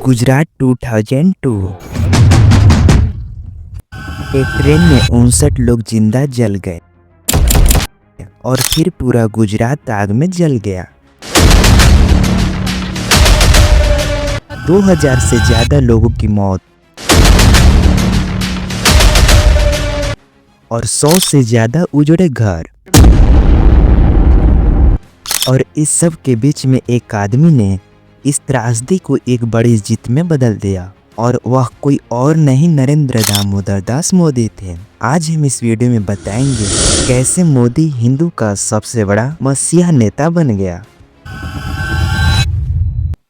गुजरात 2002। एक ट्रेन में 59 लोग जिंदा जल गए और फिर पूरा गुजरात आग में जल गया। 2000 से ज्यादा लोगों की मौत और 100 से ज्यादा उजड़े घर। और इस सब के बीच में एक आदमी ने इस त्रासदी को एक बड़ी जीत में बदल दिया और वह कोई और नहीं नरेंद्र दामोदर दास मोदी थे। आज हम इस वीडियो में बताएंगे कैसे मोदी हिंदू का सबसे बड़ा मसीहा नेता बन गया।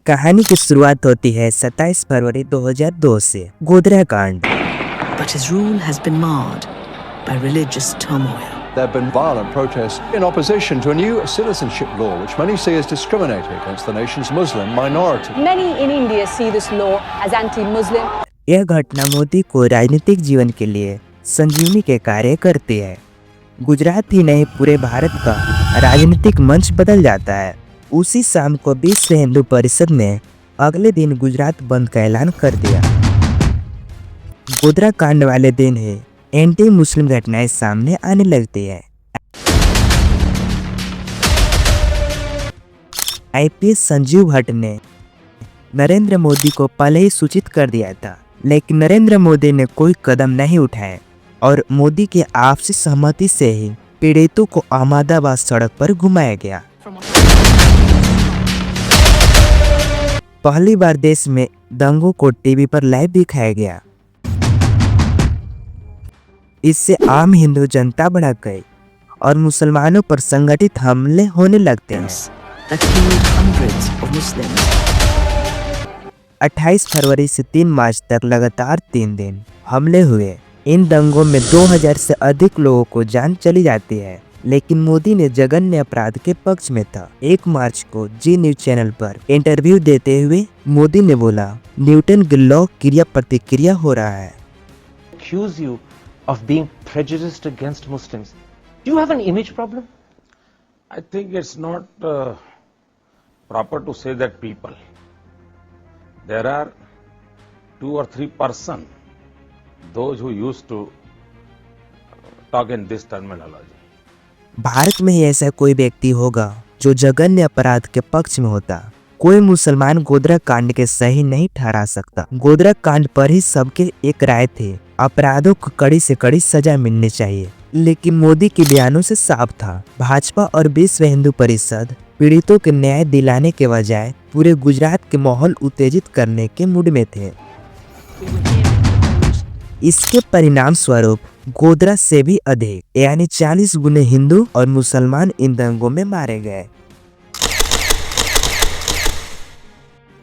कहानी की शुरुआत होती है 27 फरवरी 2002 से गोधरा कांड। But his rule has been marred by religious turmoil. There have been violent protests in opposition to a new citizenship law which many see as discriminating against the nation's Muslim minority. Many in India see this law as anti-Muslim. यह घटना मोदी को राजनीतिक जीवन के लिए संजीवनी के कार्य करती है। गुजरात ही नहीं पूरे भारत का राजनीतिक मंच बदल जाता है। उसी शाम को विश्व हिंदू परिषद ने अगले दिन गुजरात बंद का ऐलान कर दिया। गोधरा कांड वाले दिन ही एंटी मुस्लिम घटनाएं सामने आने लगती है। आईपीएस संजीव भट्ट ने नरेंद्र मोदी को पहले ही सूचित कर दिया था, लेकिन नरेंद्र मोदी ने कोई कदम नहीं उठाए और मोदी की आपसी सहमति से ही पीड़ितों को अहमदाबाद सड़क पर घुमाया गया। पहली बार देश में दंगों को टीवी पर लाइव दिखाया गया। इससे आम हिंदू जनता भड़क गई और मुसलमानों पर संगठित हमले होने लगते हैं। 28 फरवरी से 3 मार्च तक लगातार 3 दिन हमले हुए। इन दंगों में 2000 से अधिक लोगों को जान चली जाती है, लेकिन मोदी ने जघन्य अपराध के पक्ष में था। 1 मार्च को जी न्यूज चैनल पर इंटरव्यू देते हुए मोदी ने बोला, न्यूटन के लॉ क्रिया प्रतिक्रिया हो रहा है। Accuse you of being prejudiced against Muslims. Do you have an image problem? I think it's not proper to say that people. There are 2 or 3 persons, those who used to talk in this terminology. Bharat में ही ऐसा कोई व्यक्ति होगा जो जघन्य अपराध के पक्ष में होता। कोई मुसलमान गोधरा कांड के सही नहीं ठहरा सकता। गोधरा कांड पर ही सबके एक राय थे, अपराधों को कड़ी से कड़ी सजा मिलनी चाहिए। लेकिन मोदी के बयानों से साफ था, भाजपा और विश्व हिंदू परिषद पीड़ितों के न्याय दिलाने के बजाय पूरे गुजरात के माहौल उत्तेजित करने के मूड में थे। इसके परिणाम स्वरूप गोधरा से भी अधिक यानी 40 गुने हिंदू और मुसलमान इन दंगों में मारे गए।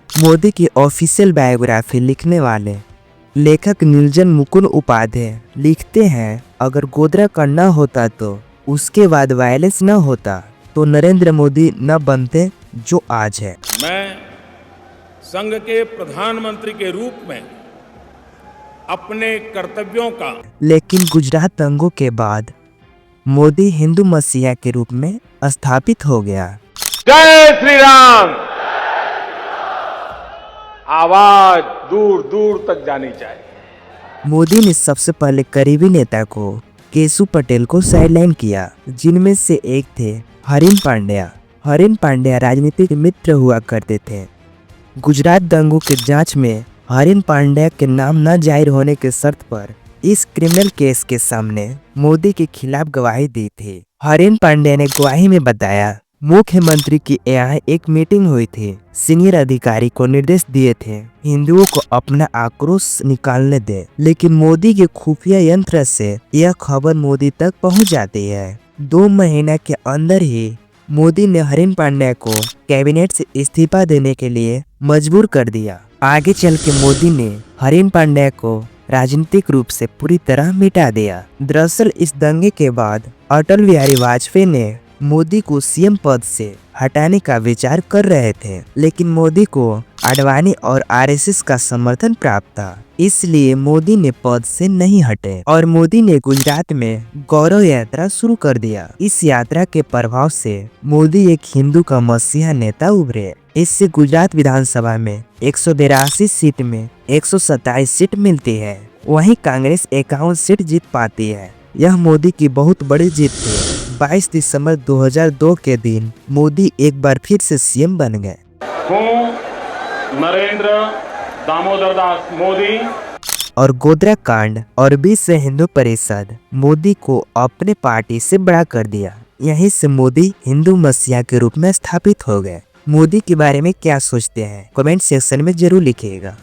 मोदी की ऑफिशियल बायोग्राफी लिखने वाले लेखक नीलजन मुकुंद उपाध्याय लिखते हैं, अगर गोधरा कांड न होता तो उसके बाद वायलेंस न होता तो नरेंद्र मोदी न बनते जो आज है। मैं संघ के प्रधानमंत्री के रूप में अपने कर्तव्यों का। लेकिन गुजरात दंगों के बाद मोदी हिंदू मसीहा के रूप में स्थापित हो गया। जय श्री राम। आवाज दूर दूर तक जानी चाहिए। मोदी ने सबसे पहले करीबी नेता को केशु पटेल को साइडलाइन किया, जिनमें से एक थे हरिन पांड्या। हरिन पांड्या राजनीतिक मित्र हुआ करते थे। गुजरात दंगों के जांच में हरिन पांड्या के नाम न जाहिर होने के शर्त पर इस क्रिमिनल केस के सामने मोदी के खिलाफ गवाही दी थी। हरिन पांड्या ने गवाही में बताया, मुख्यमंत्री की यहाँ एक मीटिंग हुई थी। सीनियर अधिकारी को निर्देश दिए थे हिंदुओं को अपना आक्रोश निकालने दे, लेकिन मोदी के खुफिया यंत्र से यह खबर मोदी तक पहुंच जाती है। 2 महीना के अंदर ही मोदी ने हरिन पांड्या को कैबिनेट से इस्तीफा देने के लिए मजबूर कर दिया। आगे चल के मोदी ने हरिन पांड्या को राजनीतिक रूप से पूरी तरह मिटा दिया। दरअसल इस दंगे के बाद अटल बिहारी वाजपेयी ने मोदी को सीएम पद से हटाने का विचार कर रहे थे, लेकिन मोदी को आडवाणी और आरएसएस का समर्थन प्राप्त था, इसलिए मोदी ने पद से नहीं हटे और मोदी ने गुजरात में गौरव यात्रा शुरू कर दिया। इस यात्रा के प्रभाव से मोदी एक हिंदू का मसीहा नेता उभरे। इससे गुजरात विधानसभा में 182 सीट में 127 सीट मिलती है। वहीं कांग्रेस 51 सीट जीत पाती है। यह मोदी की बहुत बड़ी जीत थी। 22 दिसंबर 2002 के दिन मोदी एक बार फिर से सीएम बन गए। नरेंद्र दामोदर दास मोदी और गोधरा कांड और विश्व हिंदू परिषद मोदी को अपने पार्टी से बड़ा कर दिया। यहीं से मोदी हिंदू मसीहा के रूप में स्थापित हो गए। मोदी के बारे में क्या सोचते हैं कमेंट सेक्शन में जरूर लिखिएगा।